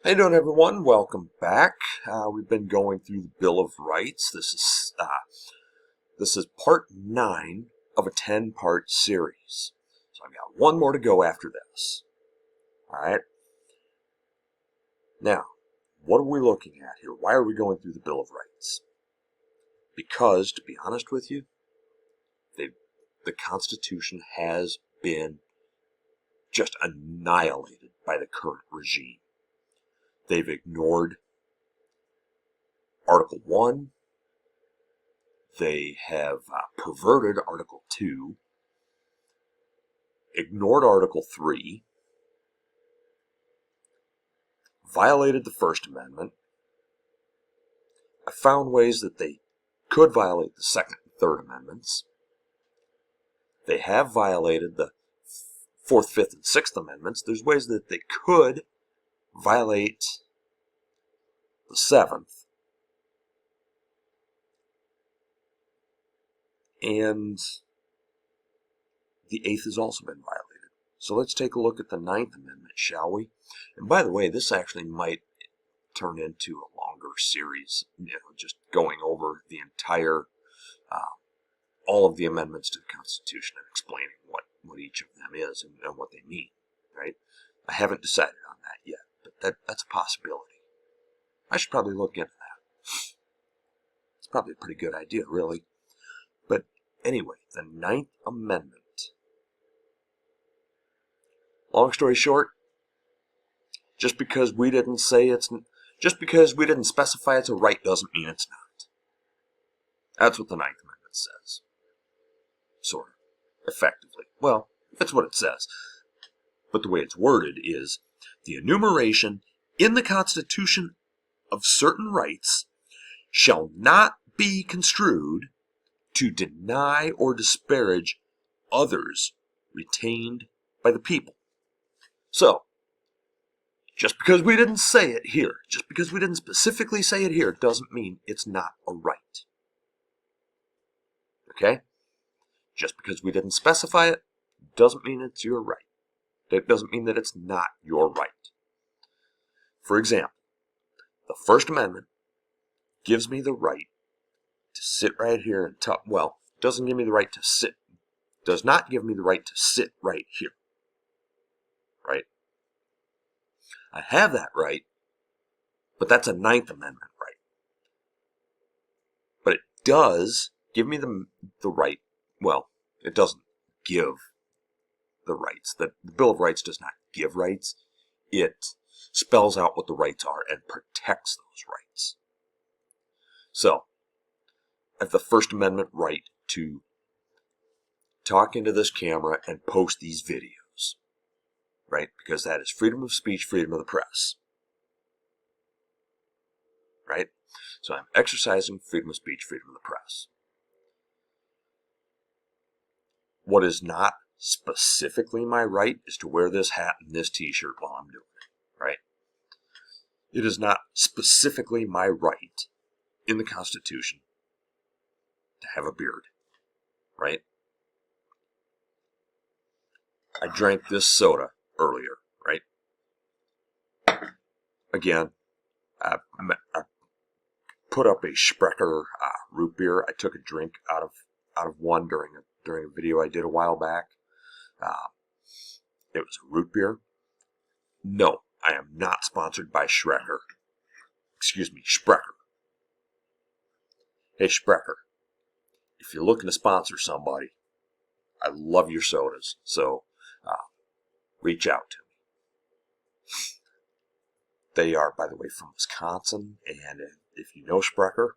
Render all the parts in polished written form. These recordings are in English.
How you doing, everyone? Welcome back. We've been going through the Bill of Rights. This is part 9 of a 10-part series. So I've got one more to go after this. All right. Now, what are we looking at here? Why are we going through the Bill of Rights? Because, to be honest with you, the Constitution has been just annihilated by the current regime. They've ignored Article 1. They have perverted Article 2, ignored Article 3, violated the First Amendment. I found ways that they could violate the Second and Third Amendments. They have violated the Fourth, Fifth, and Sixth Amendments. There's ways that they could violate the Seventh. And the Eighth has also been violated. So let's take a look at the Ninth Amendment, shall we? And by the way, this actually might turn into a longer series, just going over the entire, all of the amendments to the Constitution and explaining what each of them is and what they mean, right? I haven't decided on that yet, but that's a possibility. I should probably look into that. It's probably a pretty good idea, really. But anyway, the Ninth Amendment. Long story short, just because we didn't specify it's a right doesn't mean it's not. That's what the Ninth Amendment says. Sort of. Effectively. Well, that's what it says. But the way it's worded is, the enumeration in the Constitution of certain rights shall not be construed to deny or disparage others retained by the people. So, just because we didn't say it here, just because we didn't specifically say it here, doesn't mean it's not a right. Okay? Just because we didn't specify it, doesn't mean it's your right. That doesn't mean that it's not your right. For example, the First Amendment gives me the right to sit right here and talk. Well, doesn't give me the right to sit. Does not give me the right to sit right here. Right? I have that right, but that's a Ninth Amendment right. But it does give me the right. Well, it doesn't give the rights. The Bill of Rights does not give rights. It spells out what the rights are and protects those rights. So, I have the First Amendment right to talk into this camera and post these videos, right? Because that is freedom of speech, freedom of the press, right? So I'm exercising freedom of speech, freedom of the press. What is not specifically my right is to wear this hat and this t-shirt while I'm doing it, right? It is not specifically my right in the Constitution to have a beard, right? I drank this soda earlier, right? Again, I put up a Sprecher root beer. I took a drink out of one during a video I did a while back. It was a root beer. No, I am not sponsored by Sprecher. Sprecher. Hey, Sprecher, if you're looking to sponsor somebody, I love your sodas, so reach out to me. They are, by the way, from Wisconsin, and if you know Sprecher,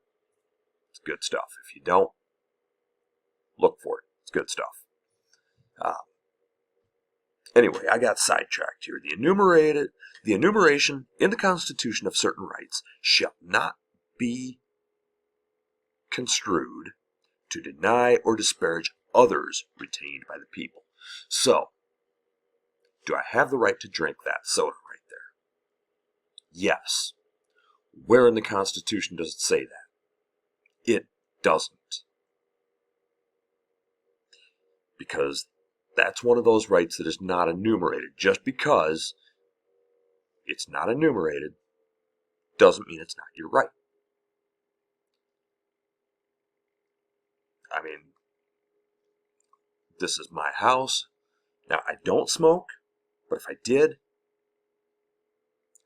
it's good stuff. If you don't, look for it. It's good stuff. Anyway, I got sidetracked here. The enumeration in the Constitution of certain rights shall not be construed to deny or disparage others retained by the people. So, do I have the right to drink that soda right there? Yes. Where in the Constitution does it say that? It doesn't. Because that's one of those rights that is not enumerated. Just because it's not enumerated doesn't mean it's not your right. I mean, this is my house. Now, I don't smoke, but if I did,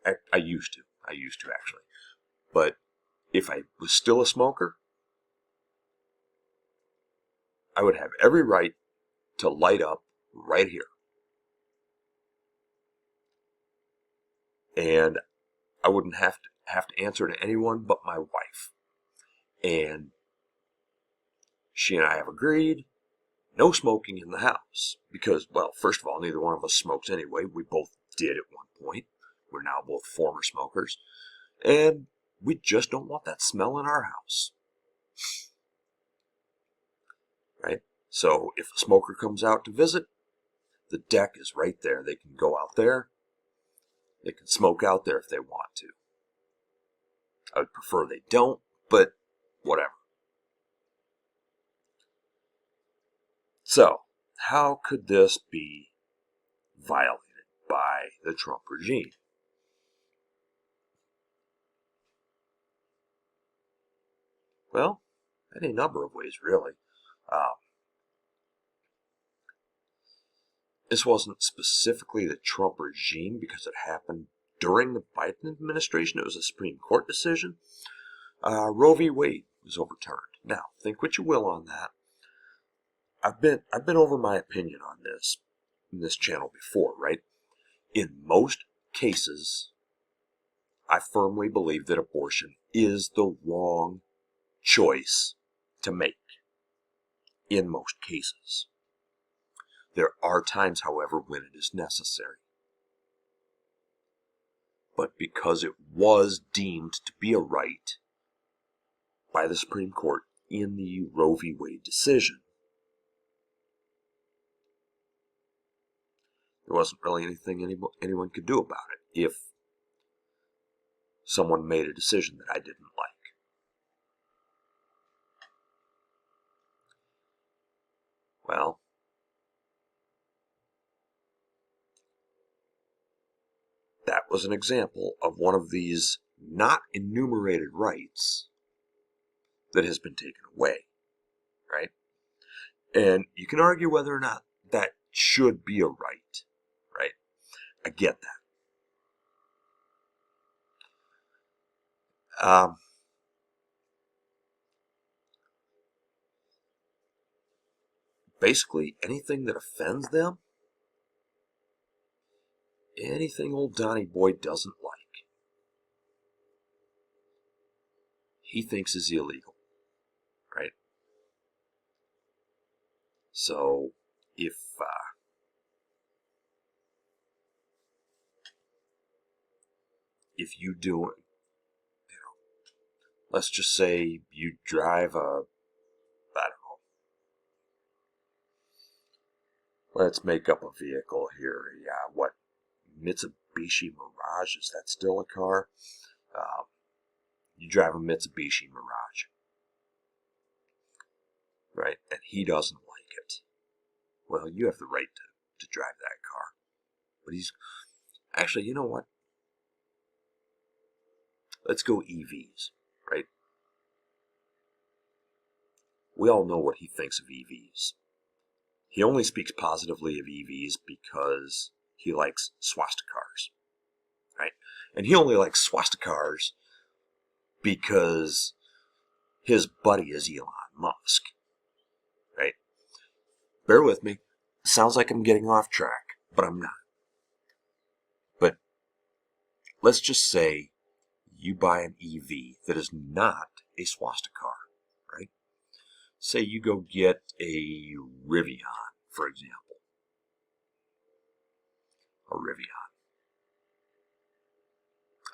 I used to. I used to, actually. But if I was still a smoker, I would have every right to light up right here. And I wouldn't have to answer to anyone but my wife. And she and I have agreed no smoking in the house. Because, well, first of all, neither one of us smokes anyway. We both did at one point. We're now both former smokers. And we just don't want that smell in our house. Right? So if a smoker comes out to visit, the deck is right there. They can go out there. They can smoke out there if they want to. I would prefer they don't, but whatever. So, how could this be violated by the Trump regime? Well, any number of ways, really. This wasn't specifically the Trump regime because it happened during the Biden administration. It was a Supreme Court decision. Roe v. Wade was overturned. Now, think what you will on that. I've been over my opinion on this in this channel before, right? In most cases, I firmly believe that abortion is the wrong choice to make. In most cases. There are times, however, when it is necessary. But because it was deemed to be a right by the Supreme Court in the Roe v. Wade decision, there wasn't really anything anyone could do about it if someone made a decision that I didn't like. Well, that was an example of one of these not enumerated rights that has been taken away, right? And you can argue whether or not that should be a right, right? I get that. Basically, anything that offends them, anything old Donny Boy doesn't like, he thinks is illegal, right? So, if you do, let's just say you drive I don't know, let's make up a vehicle here. Yeah, what, Mitsubishi Mirage, is that still a car? You drive a Mitsubishi Mirage, right? And he doesn't like it. Well, you have the right to drive that car. But he's, actually, you know what? Let's go EVs, right? We all know what he thinks of EVs. He only speaks positively of EVs because he likes swastikars, right? And he only likes swastikars because his buddy is Elon Musk, right? Bear with me. Sounds like I'm getting off track, but I'm not. But let's just say you buy an EV that is not a swastikar, right? Say you go get a Rivian, for example. A Rivian.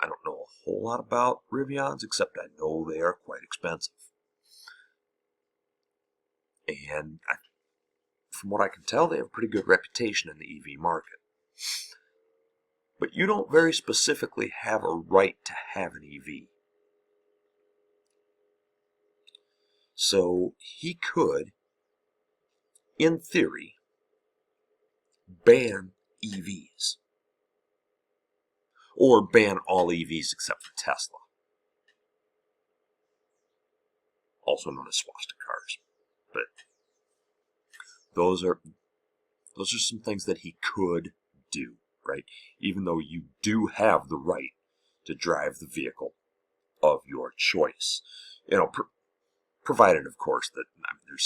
I don't know a whole lot about Rivians, except I know they are quite expensive. And from what I can tell, they have a pretty good reputation in the EV market. But you don't very specifically have a right to have an EV. So he could, in theory, ban EVs. or ban all EVs except for Tesla, also known as swastika cars. But those are some things that he could do, right? Even though you do have the right to drive the vehicle of your choice, provided, of course, that there's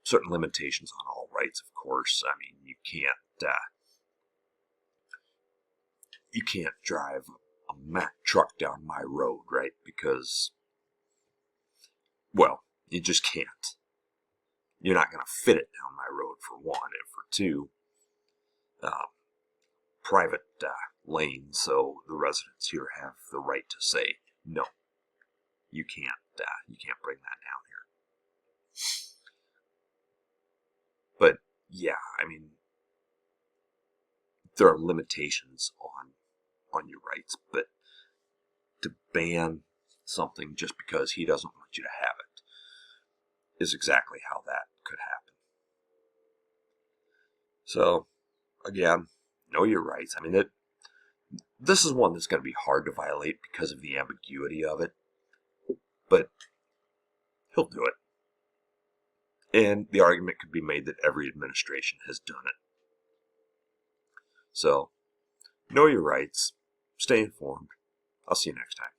certain limitations on all rights. Of course, I mean you can't drive a Mack truck down my road, right? Because, well, you just can't. You're not going to fit it down my road, for one, and for two, private lane, so the residents here have the right to say, no, you can't bring that down here. But yeah, I mean, there are limitations on your rights, but to ban something just because he doesn't want you to have it is exactly how that could happen. So, again, know your rights. I mean, this is one that's going to be hard to violate because of the ambiguity of it, but he'll do it. And the argument could be made that every administration has done it. So, know your rights, stay informed. I'll see you next time.